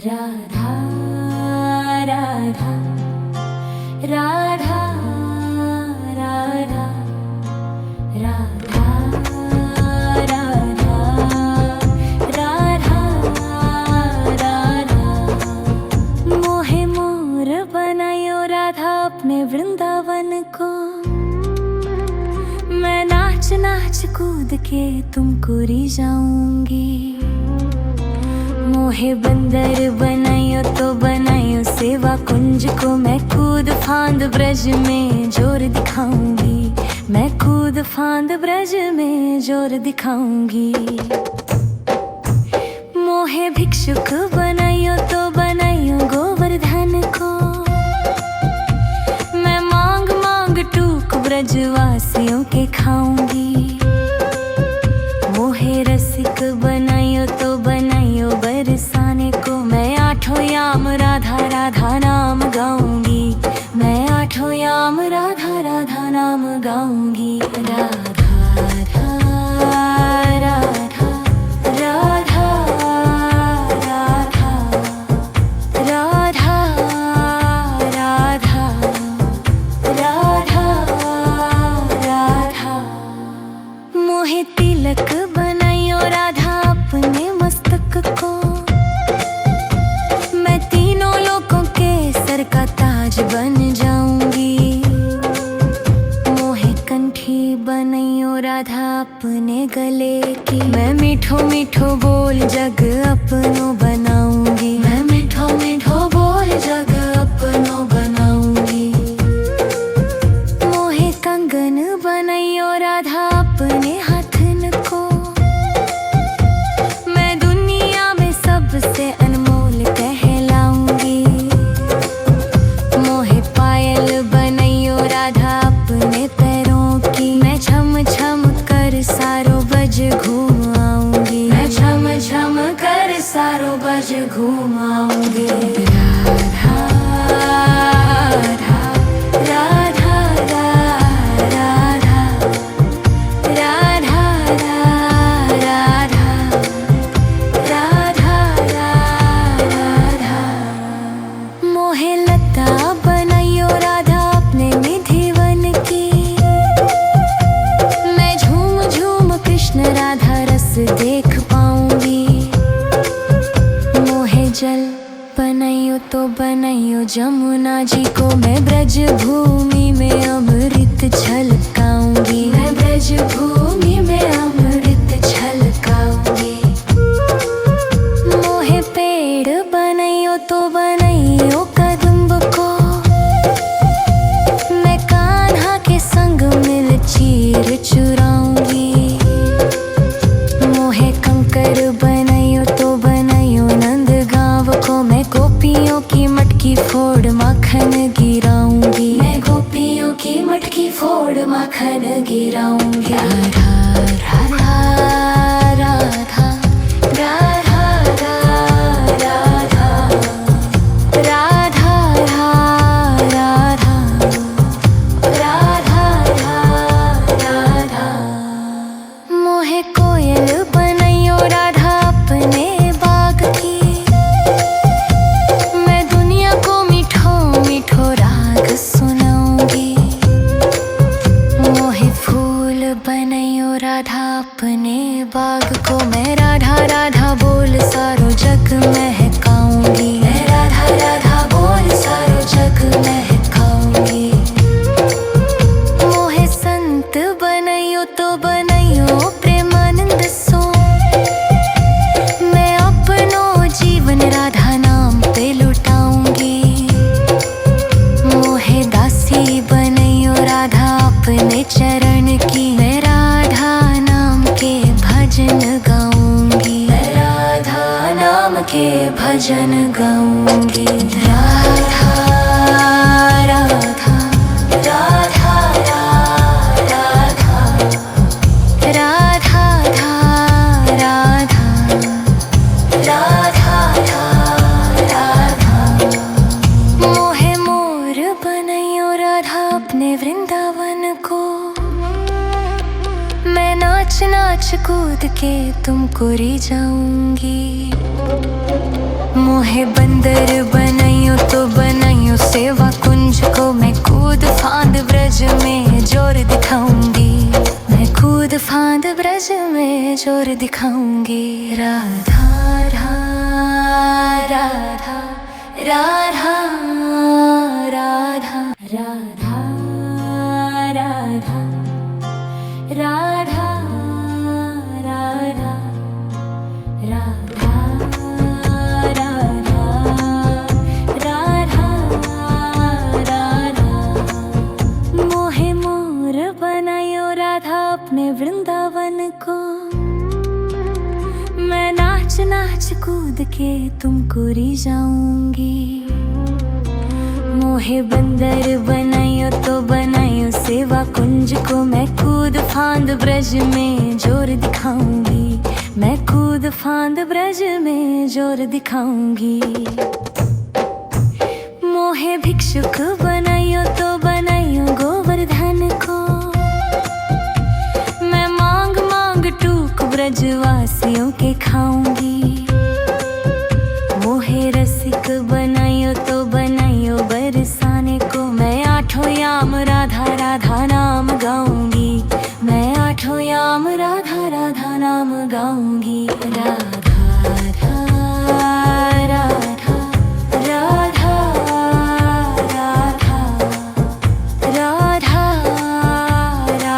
राधा राधा राधा राधा राधा राधा राधा राधा मोहे मोर बनायो राधा अपने वृंदावन को। मैं नाच नाच कूद के तुमको रिझाऊंगी। मोहे बंदर बनायो तो बनायो सेवा कुंज को। मैं कूद फांद ब्रज में जोर दिखाऊंगी। मैं कूद फांद ब्रज में जोर दिखाऊंगी। मोहे भिक्षुक बनायो तो बनायो गोवर्धन को। मैं मांग मांग टूक ब्रजवासियों के खाऊंगी। मोहे रसिक बनायो तो बनायो बरसाने को। मैं आठों याम राधा राधा नाम गाऊंगी। मैं आठों याम राधा राधा नाम गाऊंगी। राधा राधा राधा राधा राधा राधा राधा राधा। मोहे तिलक बनायो राधा अपने मस्तक को। मैं तीनों लोगों के सर का ताज बन जाऊंगी। मोहे कंठी बनायो राधा अपने गले की। मैं मीठो मीठो बोल जग अपनो बनाऊंगी। मैं मीठो मीठो बोल जग अपनो बनाऊंगी। मोहे कंगन बनायो राधा अपने हाथन को। मैं दुनिया में सबसे अनमोल कहलाऊंगी। मोहे पायल बनायो राधा अपने पैरों की। मैं छम छम कर सारो बज घूम आऊंगी। मैं छम छम कर सारो बज घूम आऊंगी। राधा राधा राधा राधा राधा राधा राधा राधा। मोहे लता बनायो राधा अपने निधिवन की। मैं झूम झूम कृष्ण राधा रस देख पाऊंगी। मोहे जल बनायो तो बनायो जमुना जी को। मैं ब्रज भूमि में अमृत छलकाऊंगी। मैं ब्रज भूमि में अमृत छलकाऊंगी। मोहे पेड़ बनायो तो बनायो कदम्ब को। मैं कान्हा के संग मिल चीर चुराऊंगी। मोहे कंकर बनायो तो बनायो नंद गांव को। मैं गोपियों की मटकी फोड़ माखन गिराऊंगी। मैं गोपियों की मटकी फोड़ माखन गिराऊंगी। राधा राधा राधा राधा राधा राधा राधा राधा राधा। मोहे कोयल बनायो राधा अपने बाग की। मैं दुनिया को मीठो मीठो राग सुनाऊंगी। मोहे फूल बनायो राधा अपने बाग को। मैं राधा राधा बोल सारो जग महकाऊंगी। मैं राधा राधा बोल सारो जग महकाऊंगी। मोहे संत बनायो तो बनायो प्रेमानंद सो। मैं अपनो जीवन राधा नाम पे लुटाऊंगी। मोहे दासी बनायो राधा अपने चरण की। मैं राधा नाम के भजन गाऊंगी। मैं राधा नाम के भजन गाऊंगी। राधा राधा राधा राधा राधा राधा राधा। मोहे मोर बनायो राधा अपने वृंदावन को। मैं नाच नाच कूद के तुमको री जाऊंगी। मोहे बंदर बनाइयो तो बनाइयो सेवा कुंज को, मैं कूद फांद ब्रज में जोर दिखाऊंगी। मैं कूद फांद ब्रज में जोर दिखाऊंगी। राधा राधा राधा राधा राधा राधा राधा राधा राधा राधा राधा राधा। मोहे मोर बनायो राधा अपने वृंदावन को, मैं नाच नाच कूद के तुमको री जाऊंगी। मोहे बंदर बनाइयो तो बनाइयो सेवा कुंज को, मैं कूद फांद ब्रज में जोर दिखाऊंगी। मैं कूद फांद ब्रज में जोर दिखाऊंगी। मोहे भिक्षुक बनाइयो तो बनाइयो गोवर्धन को, मैं मांग मांग टूक ब्रजवासियों के खाऊंगी। मोहे रसिक बनाइयो तो बनाइयो बरसाने को, मैं आठों याम राधा राधा नाम गाऊंगी। मैं आठों याम राधा राधा नाम गाऊंगी। राधा राधा राधा राधा राधा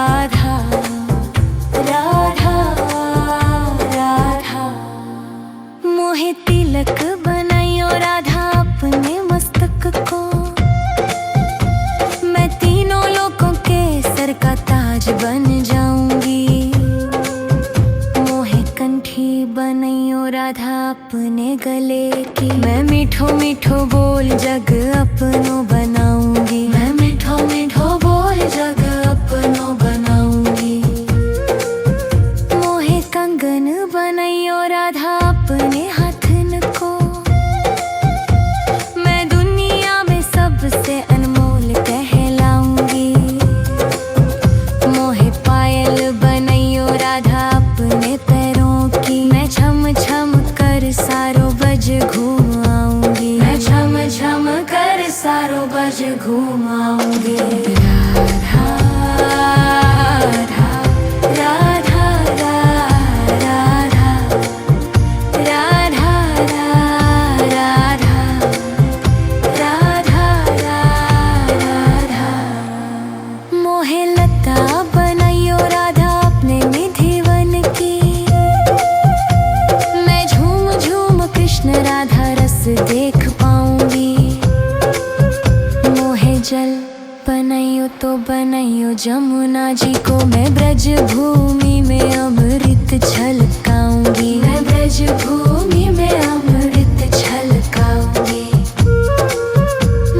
राधा राधा राधा। मोहे तिलक बनाइयो राधा अपने मस्तक को, मैं तीनों लोकों के सर का ताज बन जाऊंगी। मोहे कंठी बनाइयो राधा अपने गले की, मैं मीठो मीठो बोल जग अपनो बनाऊंगी। मैं मीठो मीठो बोल जग अपनो बनाऊंगी। मोहे कंगन बनाइयो राधा अपने हाथन को, मैं दुनिया में सबसे अनमोल कहलाऊंगी। मोहे पायल बनाइयो राधा अपने पैरों की, मैं छम छम कर सारो बज घूम आऊंगी। मैं छम छम कर सारो बज घूम आऊंगी। राधा राधा राधा राधा राधा राधा राधा राधा। मोहे लता बनाइयो राधा अपने निधि वन की, मैं झूम झूम कृष्ण राधा रस देख पाऊंगी। मोहे जल बनाइयो तो बनाइयो जमुना जी को, मैं ब्रज भूमि में अमृत छलकाऊंगी। मैं ब्रज भूमि में अमृत छलकाऊंगी।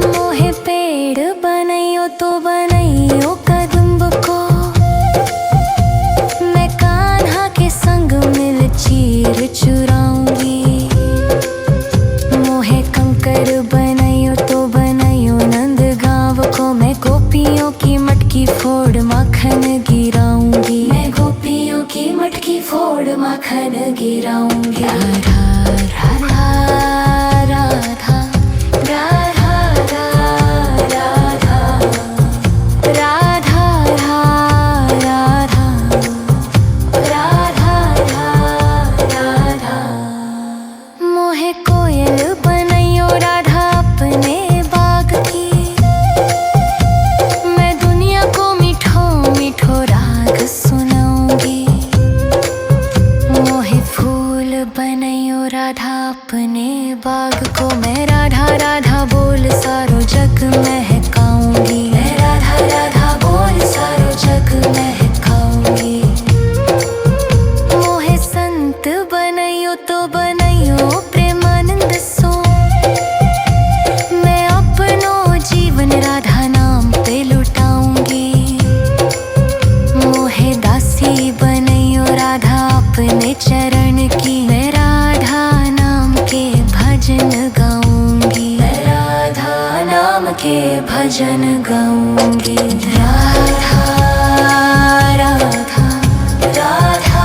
मोहे पेड़ बनाइयो तो बनाइयो कदम्ब को, मैं कान्हा के संग मिल चीर चुराऊंगी। मोहे कंकर बनाइयो तो बनाइयो नंद गांव को, मैं गोपियों की मटकी फोड़ माखन गिराऊंगी। मैं गोपियों की मटकी फोड़ माखन गिराऊंगी। राधा राधा राधा राधा राधा राधा राधा राधा। मोहे कोयल बनाइयो राधा अपने बाग की, मैं दुनिया को मीठो मीठो राग सुनाऊंगी। मोहे फूल बनाइयो राधा अपने बाग को, मैं राधा राधा बोल सारो जग महकाऊंगी। मैं राधा राधा बोल सारो जग महकाऊंगी। मोहे संत बनाइयो तो बनाइयो प्रेमानंद सो, मैं अपनो जीवन राधा नाम पे लुटाऊंगी। मोहे दासी बनाइयो राधा अपने चरण की, मैं राधा नाम के भजन गाऊंगी। मैं राधा नाम के भजन गाऊंगी। राधा राधा राधा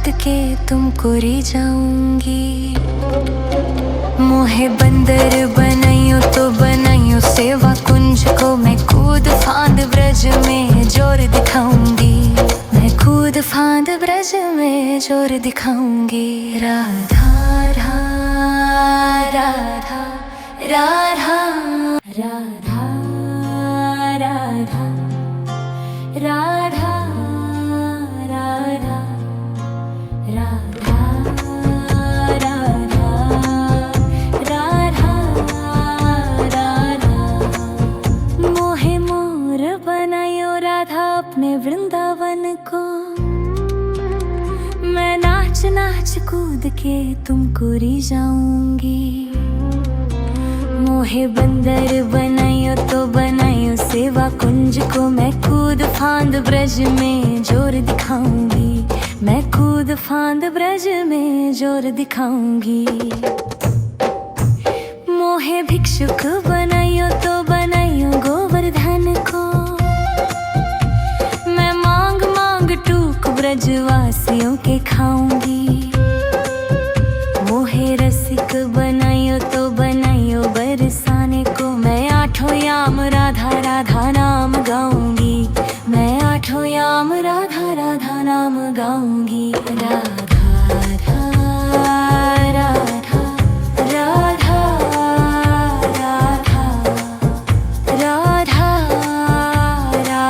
कूद के तुमको री जाऊंगी। मोहे बंदर बनाइयो तो बनाइयो सेवा कुंज को, मैं कूद फांद ब्रज में जोर दिखाऊंगी। मैं कूद फांद ब्रज में जोर दिखाऊंगी। राधा राधा राधा राधा राधा राधा राधा राधा राधा राधा राधा। मोहे मोर बनायो राधा अपने वृंदावन को, मैं नाच नाच कूद के तुमको री जाऊंगी। मोहे बंदर बनाइयो तो बनाइयो सेवा कुंज को, मैं कूद फांद ब्रज में जोर दिखाऊंगी। मैं कूद फांद ब्रज में जोर दिखाऊंगी। मोहे भिक्षुक बनाइयो तो बनाइयो गोवर्धन को, मैं मांग मांग टूक ब्रजवासियों के खाऊंगी। मोहे रसिक बनाइयो तो बनाइयो बरसाने को, मैं आठों याम राधा राधा नाम गाऊंगी। मैं आठों याम राधा राधा नाम गाऊंगी। राधा राधा राधा राधा राधा राधा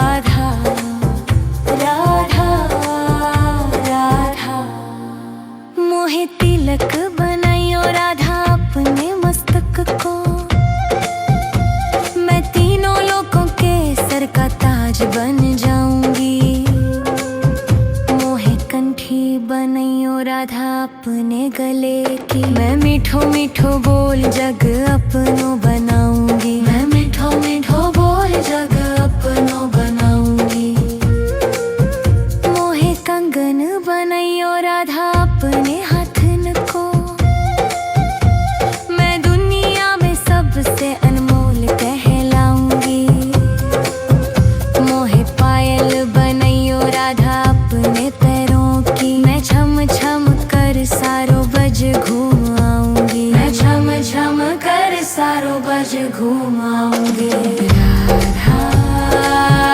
राधा राधा राधा। मोहे तिलक बनाइयो राधा अपने मस्तक को, मैं तीनों लोकों के सर का ताज बन जाऊंगी। मोहे कंठी बनाइयो राधा अपने गले की, मैं मीठो मीठो बोल जग अपनो बनाऊंगी।